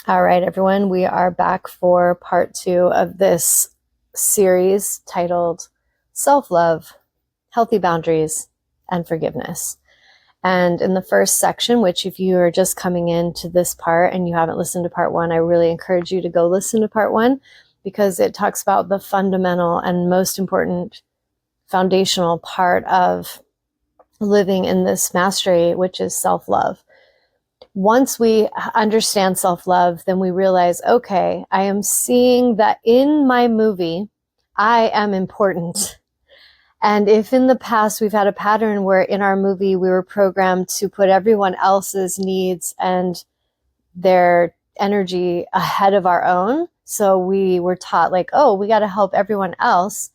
All right, everyone, we are back for part 2 of this series titled Self-Love, Healthy Boundaries, and Forgiveness. And in the first section, which if you are just coming into this part and you haven't listened to part 1, I really encourage you to go listen to part 1 because it talks about the fundamental and most important foundational part of living in this mastery, which is self-love. Once we understand self-love, then we realize, okay, I am seeing that in my movie, I am important. And if in the past we've had a pattern where in our movie we were programmed to put everyone else's needs and their energy ahead of our own, so we were taught like, oh, we got to help everyone else,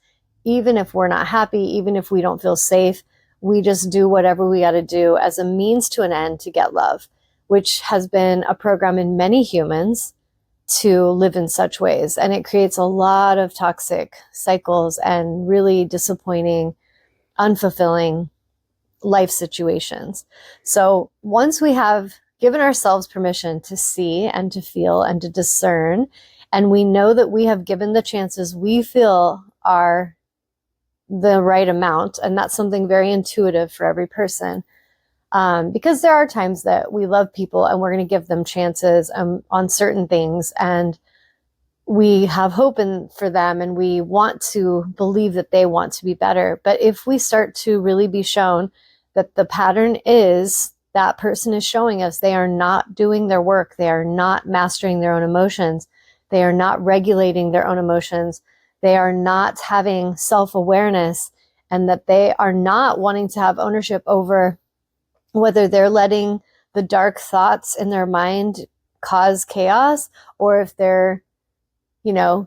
even if we're not happy, even if we don't feel safe, we just do whatever we got to do as a means to an end to get love, which has been a program in many humans to live in such ways. And it creates a lot of toxic cycles and really disappointing, unfulfilling life situations. So once we have given ourselves permission to see and to feel and to discern, and we know that we have given the chances we feel are the right amount, and that's something very intuitive for every person, because there are times that we love people and we're going to give them chances on certain things, and we have hope for them and we want to believe that they want to be better. But if we start to really be shown that the pattern is that person is showing us they are not doing their work, they are not mastering their own emotions, they are not regulating their own emotions, they are not having self-awareness, and that they are not wanting to have ownership over whether they're letting the dark thoughts in their mind cause chaos, or if they're,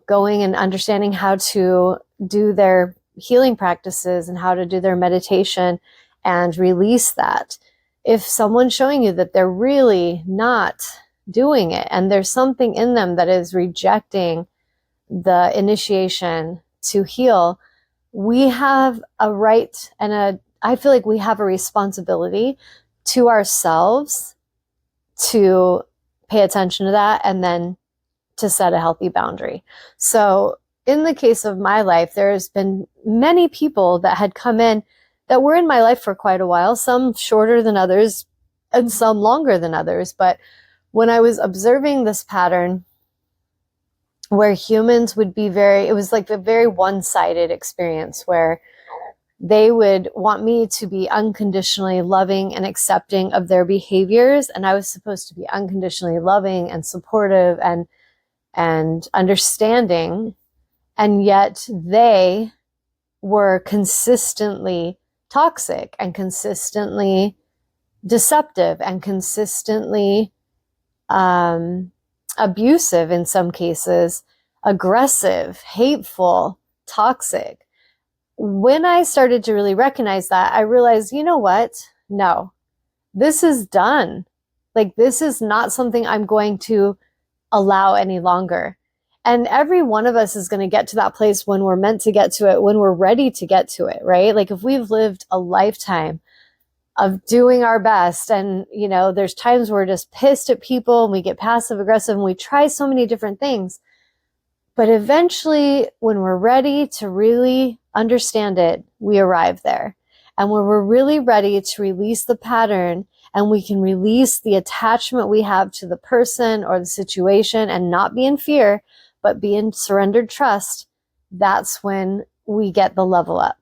going and understanding how to do their healing practices and how to do their meditation and release that. If someone's showing you that they're really not doing it and there's something in them that is rejecting the initiation to heal, we have a right and I feel like we have a responsibility to ourselves to pay attention to that and then to set a healthy boundary. So in the case of my life, there's been many people that had come in that were in my life for quite a while, some shorter than others and some longer than others. But when I was observing this pattern where humans would be it was like a very one-sided experience where they would want me to be unconditionally loving and accepting of their behaviors. And I was supposed to be unconditionally loving and supportive and understanding. And yet they were consistently toxic and consistently deceptive and consistently abusive in some cases, aggressive, hateful, toxic. When I started to really recognize that, I realized, you know what? No, this is done. Like, this is not something I'm going to allow any longer. And every one of us is going to get to that place when we're meant to get to it, when we're ready to get to it, right? Like if we've lived a lifetime of doing our best and, there's times we're just pissed at people and we get passive aggressive and we try so many different things. But eventually, when we're ready to really understand it, we arrive there. And when we're really ready to release the pattern and we can release the attachment we have to the person or the situation and not be in fear, but be in surrendered trust, that's when we get the level up.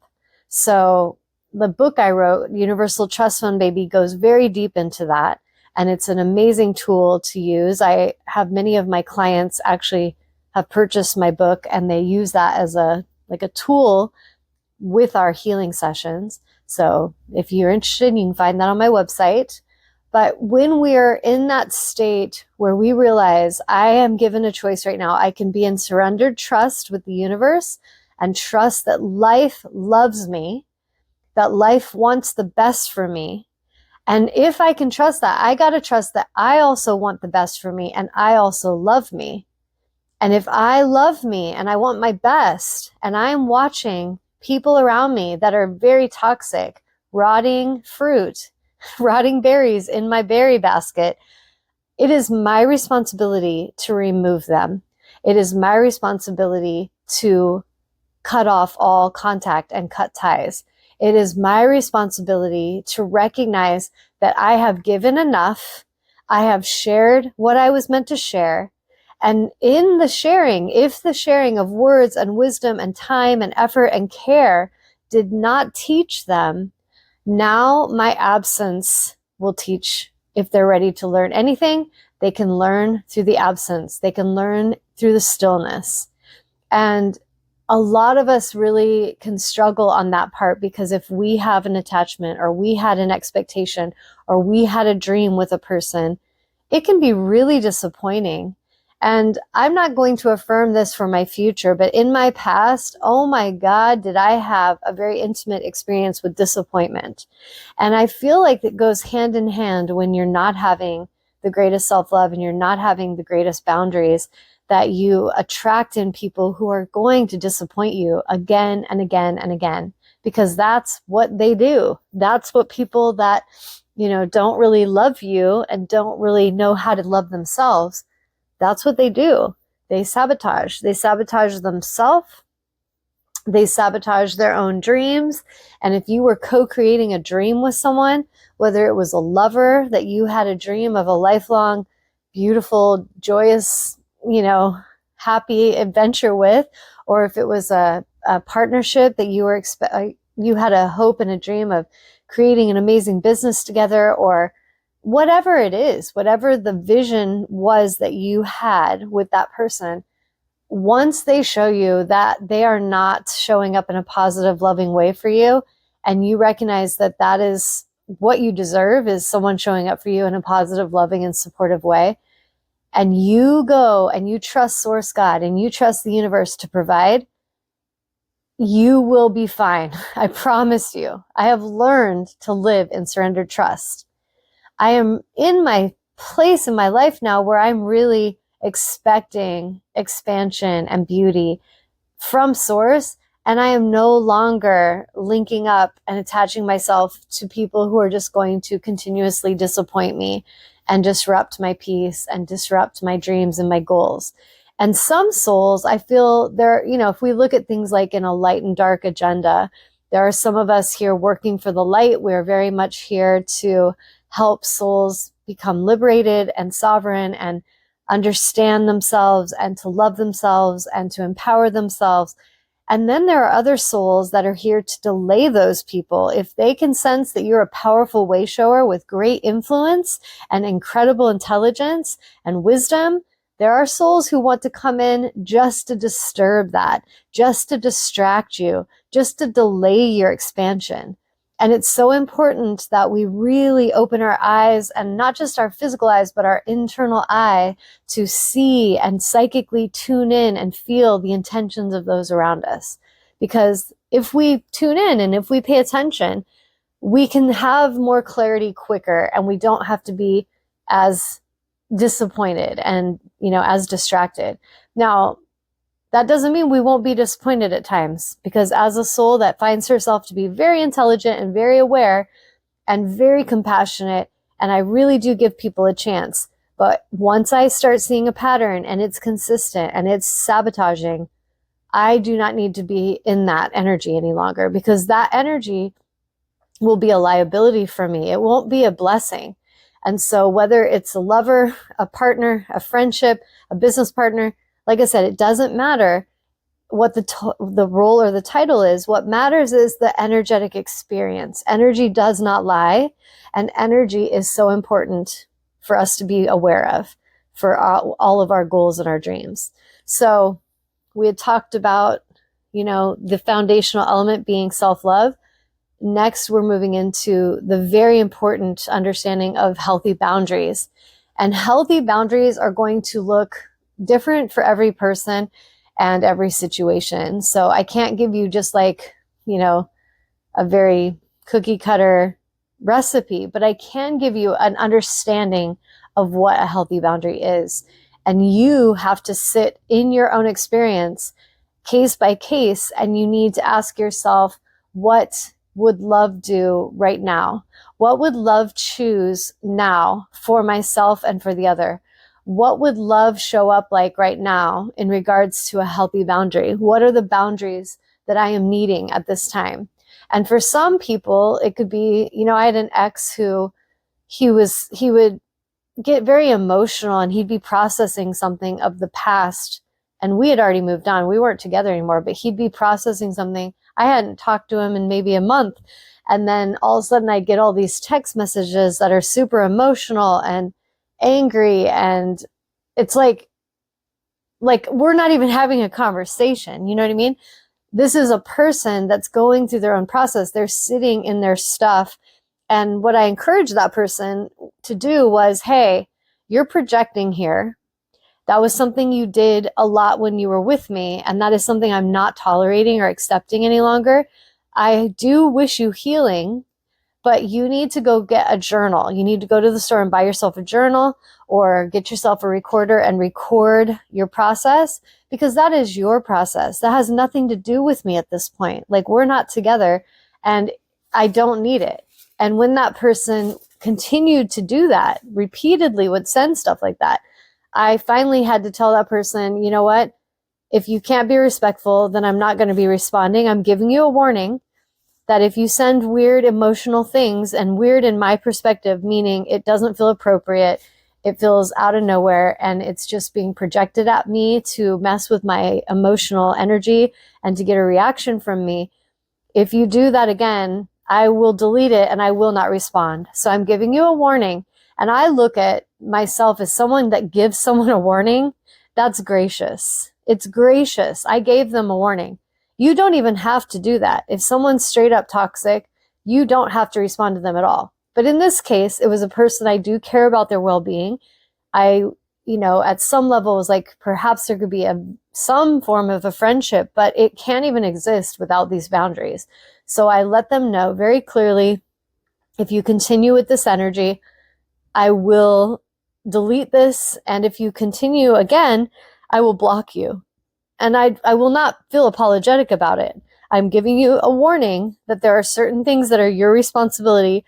So the book I wrote, Universal Trust Fund Baby, goes very deep into that. And it's an amazing tool to use. I have many of my clients actually have purchased my book and they use that as a tool with our healing sessions. So if you're interested, you can find that on my website. But when we're in that state where we realize I am given a choice right now, I can be in surrendered trust with the universe and trust that life loves me, that life wants the best for me. And if I can trust that, I got to trust that I also want the best for me and I also love me. And if I love me and I want my best and I'm watching people around me that are very toxic, rotting fruit, rotting berries in my berry basket, it is my responsibility to remove them. It is my responsibility to cut off all contact and cut ties. It is my responsibility to recognize that I have given enough. I have shared what I was meant to share. And in the sharing, if the sharing of words and wisdom and time and effort and care did not teach them, now my absence will teach. If they're ready to learn anything, they can learn through the absence. They can learn through the stillness. And a lot of us really can struggle on that part, because if we have an attachment, or we had an expectation, or we had a dream with a person, it can be really disappointing. And I'm not going to affirm this for my future, but in my past, oh my God, did I have a very intimate experience with disappointment. And I feel like it goes hand in hand when you're not having the greatest self-love and you're not having the greatest boundaries, that you attract in people who are going to disappoint you again and again and again, because that's what they do. That's what people that, don't really love you and don't really know how to love themselves, that's what they do. They sabotage. They sabotage themselves. They sabotage their own dreams. And if you were co-creating a dream with someone, whether it was a lover that you had a dream of a lifelong, beautiful, joyous, happy adventure with, or if it was a partnership that you had a hope and a dream of creating an amazing business together, or whatever it is, whatever the vision was that you had with that person, once they show you that they are not showing up in a positive, loving way for you, and you recognize that that is what you deserve, is someone showing up for you in a positive, loving, and supportive way, and you go and you trust Source God and you trust the universe to provide, you will be fine. I promise you. I have learned to live in surrendered trust. I am in my place in my life now where I'm really expecting expansion and beauty from Source. And I am no longer linking up and attaching myself to people who are just going to continuously disappoint me and disrupt my peace and disrupt my dreams and my goals. And some souls, I feel there, if we look at things like in a light and dark agenda, there are some of us here working for the light. We're very much here to help souls become liberated and sovereign and understand themselves and to love themselves and to empower themselves. And then there are other souls that are here to delay those people. If they can sense that you're a powerful way shower with great influence and incredible intelligence and wisdom, there are souls who want to come in just to disturb that, just to distract you, just to delay your expansion. And it's so important that we really open our eyes, and not just our physical eyes, but our internal eye, to see and psychically tune in and feel the intentions of those around us. Because if we tune in and if we pay attention, we can have more clarity quicker, and we don't have to be as disappointed and, as distracted. Now, that doesn't mean we won't be disappointed at times, because as a soul that finds herself to be very intelligent and very aware and very compassionate, and I really do give people a chance. But once I start seeing a pattern and it's consistent and it's sabotaging, I do not need to be in that energy any longer, because that energy will be a liability for me. It won't be a blessing. And so whether it's a lover, a partner, a friendship, a business partner, like I said, it doesn't matter what the role or the title is. What matters is the energetic experience. Energy does not lie, and energy is so important for us to be aware of for all of our goals and our dreams. So we had talked about, the foundational element being self-love. Next, we're moving into the very important understanding of healthy boundaries. And healthy boundaries are going to look different for every person and every situation. So I can't give you just like, a very cookie cutter recipe, but I can give you an understanding of what a healthy boundary is. And you have to sit in your own experience, case by case, and you need to ask yourself, what would love do right now? What would love choose now for myself and for the other? What would love show up like right now in regards to a healthy boundary? What are the boundaries that I am needing at this time? And for some people, it could be, I had an ex who he would get very emotional and he'd be processing something of the past. And we had already moved on. We weren't together anymore, but he'd be processing something. I hadn't talked to him in maybe a month. And then all of a sudden I'd get all these text messages that are super emotional and angry. And it's like we're not even having a conversation. You know what I mean? This is a person that's going through their own process. They're sitting in their stuff. And what I encouraged that person to do was, hey, you're projecting here. That was something you did a lot when you were with me. And that is something I'm not tolerating or accepting any longer. I do wish you healing, but you need to go get a journal. You need to go to the store and buy yourself a journal or get yourself a recorder and record your process, because that is your process. That has nothing to do with me at this point. Like, we're not together and I don't need it. And when that person continued to do that, repeatedly would send stuff like that, I finally had to tell that person, you know what? If you can't be respectful, then I'm not going to be responding. I'm giving you a warning that if you send weird emotional things, and weird in my perspective, meaning it doesn't feel appropriate, it feels out of nowhere, and it's just being projected at me to mess with my emotional energy and to get a reaction from me. If you do that again, I will delete it and I will not respond. So I'm giving you a warning. And I look at myself as someone that gives someone a warning. That's gracious. It's gracious. I gave them a warning. You don't even have to do that. If someone's straight up toxic, you don't have to respond to them at all. But in this case, it was a person I do care about their well-being. I, at some level was like, perhaps there could be some form of a friendship, but it can't even exist without these boundaries. So I let them know very clearly, if you continue with this energy, I will delete this. And if you continue again, I will block you. And I will not feel apologetic about it. I'm giving you a warning that there are certain things that are your responsibility,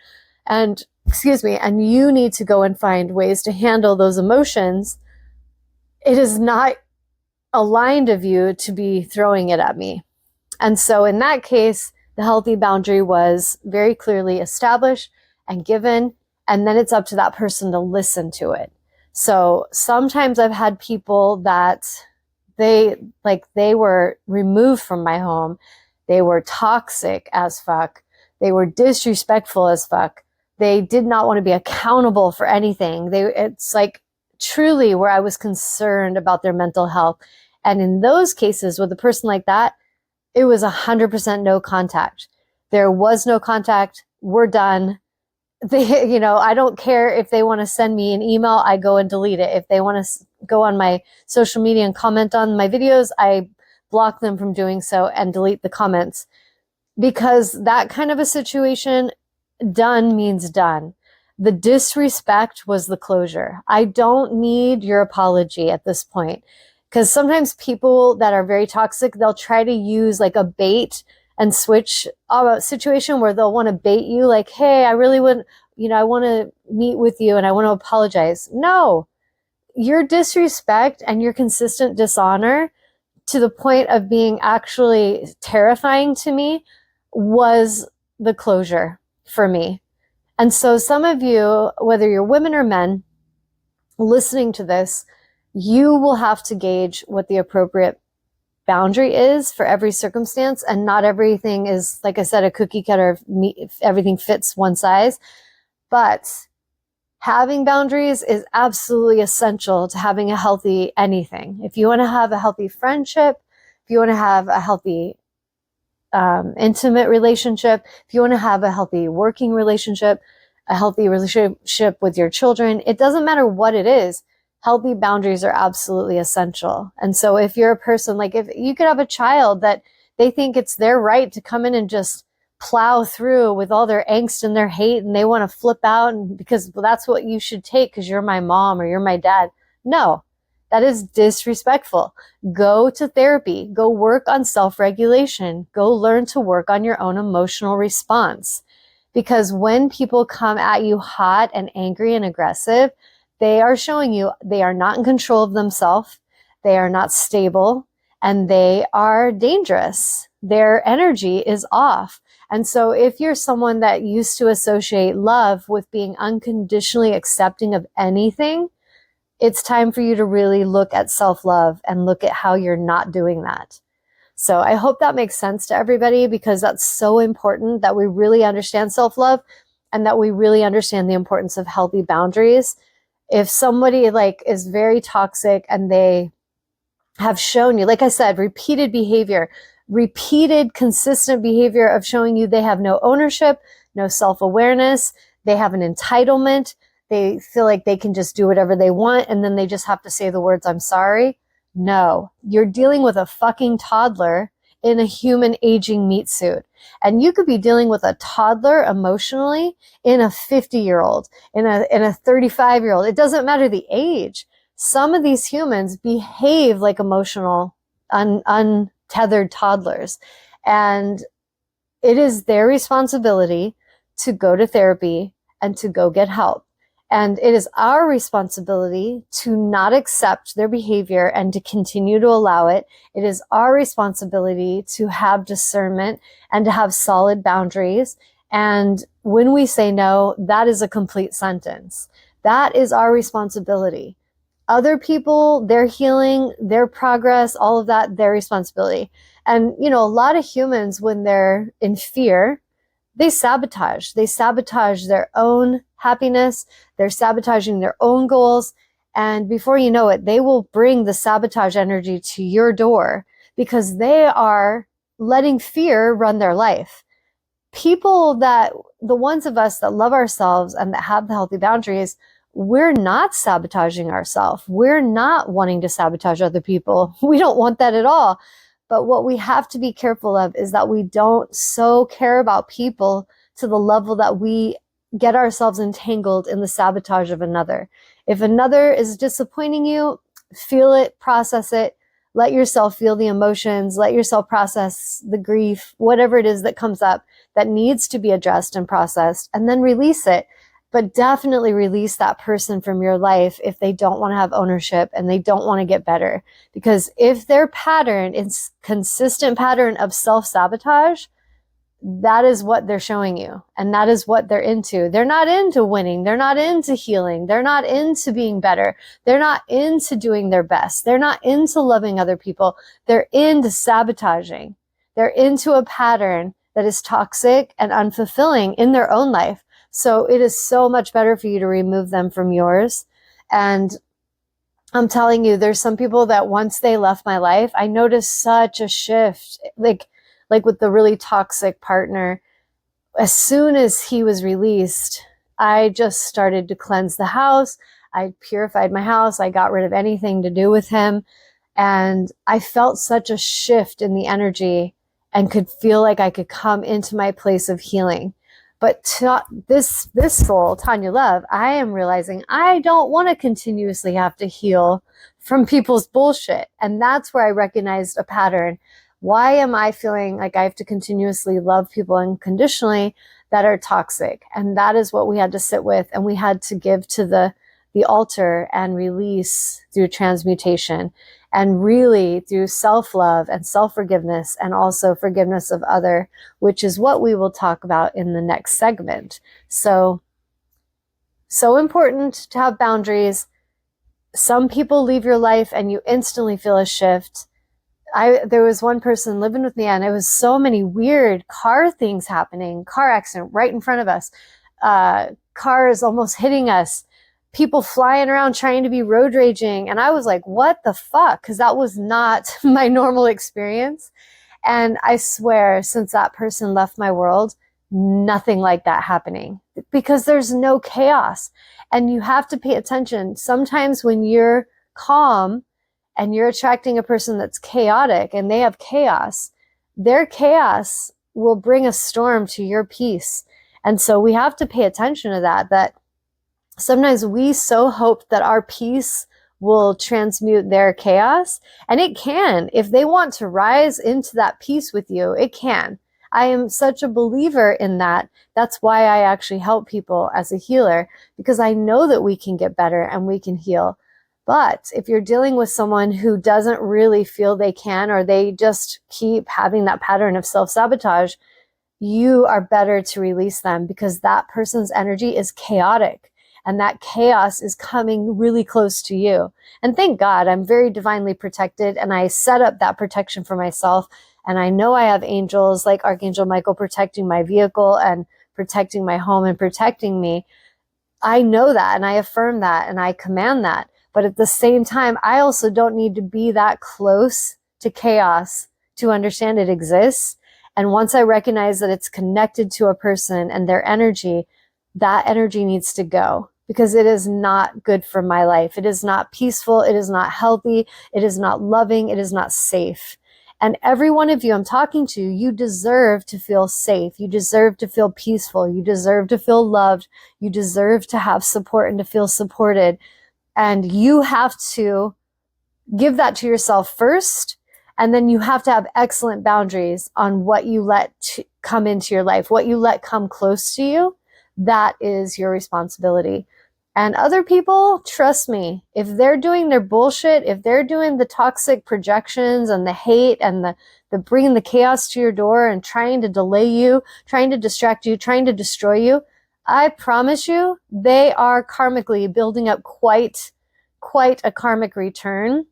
and you need to go and find ways to handle those emotions. It is not aligned of you to be throwing it at me. And so in that case, the healthy boundary was very clearly established and given, and then it's up to that person to listen to it. So sometimes I've had people that they were removed from my home. They were toxic as fuck. They were disrespectful as fuck. They did not want to be accountable for anything. It's like truly where I was concerned about their mental health. And in those cases with a person like that, it was 100% no contact. There was no contact. We're done. I don't care if they want to send me an email, I go and delete it. If they want to go on my social media and comment on my videos, I block them from doing so and delete the comments. Because that kind of a situation, done means done. The disrespect was the closure. I don't need your apology at this point. Because sometimes people that are very toxic, they'll try to use like a bait and switch situation where they'll want to bait you like, hey, I really would, I want to meet with you and I want to apologize. No, your disrespect and your consistent dishonor to the point of being actually terrifying to me was the closure for me. And so some of you, whether you're women or men listening to this, you will have to gauge what the appropriate boundary is for every circumstance. And not everything is, like I said, a cookie cutter, if everything fits one size. But having boundaries is absolutely essential to having a healthy anything. If you want to have a healthy friendship, if you want to have a healthy intimate relationship, if you want to have a healthy working relationship, a healthy relationship with your children, it doesn't matter what it is. Healthy boundaries are absolutely essential. And so if you're a person, like if you could have a child that they think it's their right to come in and just plow through with all their angst and their hate, and they want to flip out and because that's what you should take because you're my mom or you're my dad. No, that is disrespectful. Go to therapy. Go work on self-regulation. Go learn to work on your own emotional response. Because when people come at you hot and angry and aggressive, they are showing you they are not in control of themselves. They are not stable and they are dangerous. Their energy is off. And so if you're someone that used to associate love with being unconditionally accepting of anything, it's time for you to really look at self-love and look at how you're not doing that. So I hope that makes sense to everybody, because that's so important that we really understand self-love and that we really understand the importance of healthy boundaries. If somebody like is very toxic and they have shown you, like I said, repeated behavior, repeated consistent behavior of showing you they have no ownership, no self-awareness, they have an entitlement, they feel like they can just do whatever they want and then they just have to say the words, I'm sorry. No, you're dealing with a fucking toddler in a human aging meat suit. And you could be dealing with a toddler emotionally in a 50-year-old, in a 35-year-old. It doesn't matter the age. Some of these humans behave like emotional, untethered toddlers. And it is their responsibility to go to therapy and to go get help. And it is our responsibility to not accept their behavior and to continue to allow it. It is our responsibility to have discernment and to have solid boundaries. And when we say no, that is a complete sentence. That is our responsibility. Other people, their healing, their progress, all of that, their responsibility. And, you know, a lot of humans, when they're in fear, they sabotage. They sabotage their own happiness. They're sabotaging their own goals. And before you know it, they will bring the sabotage energy to your door because they are letting fear run their life. People that, the ones of us that love ourselves and that have the healthy boundaries, we're not sabotaging ourselves. We're not wanting to sabotage other people. We don't want that at all. But what we have to be careful of is that we don't so care about people to the level that we get ourselves entangled in the sabotage of another. If another is disappointing you, feel it, process it, let yourself feel the emotions, let yourself process the grief, whatever it is that comes up that needs to be addressed and processed, and then release it. But definitely release that person from your life if they don't want to have ownership and they don't want to get better. Because if their pattern is consistent pattern of self-sabotage, that is what they're showing you. And that is what they're into. They're not into winning. They're not into healing. They're not into being better. They're not into doing their best. They're not into loving other people. They're into sabotaging. They're into a pattern that is toxic and unfulfilling in their own life. So it is so much better for you to remove them from yours. And I'm telling you, there's some people that once they left my life, I noticed such a shift, like with the really toxic partner. As soon as he was released, I just started to cleanse the house. I purified my house. I got rid of anything to do with him. And I felt such a shift in the energy and could feel like I could come into my place of healing. But this soul, Tawnya Love, I am realizing I don't want to continuously have to heal from people's bullshit. And that's where I recognized a pattern. Why am I feeling like I have to continuously love people unconditionally that are toxic? And that is what we had to sit with. And we had to give to the altar and release through transmutation. And really through self-love and self-forgiveness and also forgiveness of other, which is what we will talk about in the next segment. So important to have boundaries. Some people leave your life and you instantly feel a shift. There was one person living with me and it was so many weird car things happening, car accident right in front of us, cars almost hitting us, people flying around trying to be road raging. And I was like, what the fuck? Because that was not my normal experience. And I swear, since that person left my world, nothing like that happening because there's no chaos. And you have to pay attention. Sometimes when you're calm and you're attracting a person that's chaotic and they have chaos, their chaos will bring a storm to your peace. And so we have to pay attention to that sometimes we so hope that our peace will transmute their chaos. And it can. If they want to rise into that peace with you, it can. I am such a believer in that. That's why I actually help people as a healer, because I know that we can get better and we can heal. But if you're dealing with someone who doesn't really feel they can, or they just keep having that pattern of self-sabotage, you are better to release them, because that person's energy is chaotic and that chaos is coming really close to you. And thank God I'm very divinely protected, and I set up that protection for myself. And I know I have angels like Archangel Michael protecting my vehicle and protecting my home and protecting me. I know that, and I affirm that, and I command that. But at the same time, I also don't need to be that close to chaos to understand it exists. And once I recognize that it's connected to a person and their energy, that energy needs to go, because it is not good for my life. It is not peaceful. It is not healthy. It is not loving. It is not safe. And every one of you I'm talking to, you deserve to feel safe. You deserve to feel peaceful. You deserve to feel loved. You deserve to have support and to feel supported. And you have to give that to yourself first. And then you have to have excellent boundaries on what you let come into your life, what you let come close to you. That is your responsibility. And other people, trust me, if they're doing their bullshit, if they're doing the toxic projections and the hate and the bringing the chaos to your door and trying to delay you, trying to distract you, trying to destroy you, I promise you, they are karmically building up quite a karmic return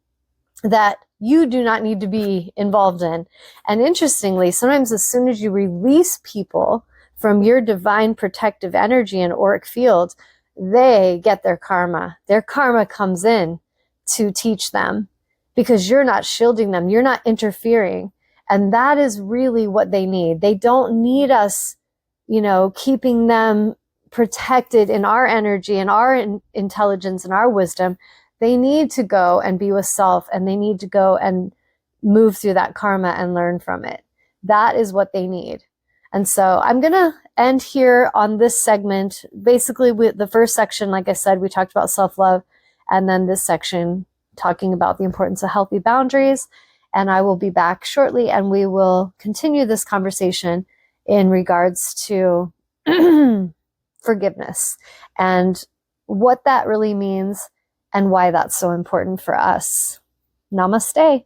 that you do not need to be involved in. And interestingly, sometimes as soon as you release people from your divine protective energy and auric field, they get their karma. Their karma comes in to teach them, because you're not shielding them. You're not interfering. And that is really what they need. They don't need us, keeping them protected in our energy and our intelligence and our wisdom. They need to go and be with self, and they need to go and move through that karma and learn from it. That is what they need. And so I'm going to end here on this segment. Basically, the first section, like I said, we talked about self-love, and then this section talking about the importance of healthy boundaries. And I will be back shortly, and we will continue this conversation in regards to forgiveness and what that really means and why that's so important for us. Namaste.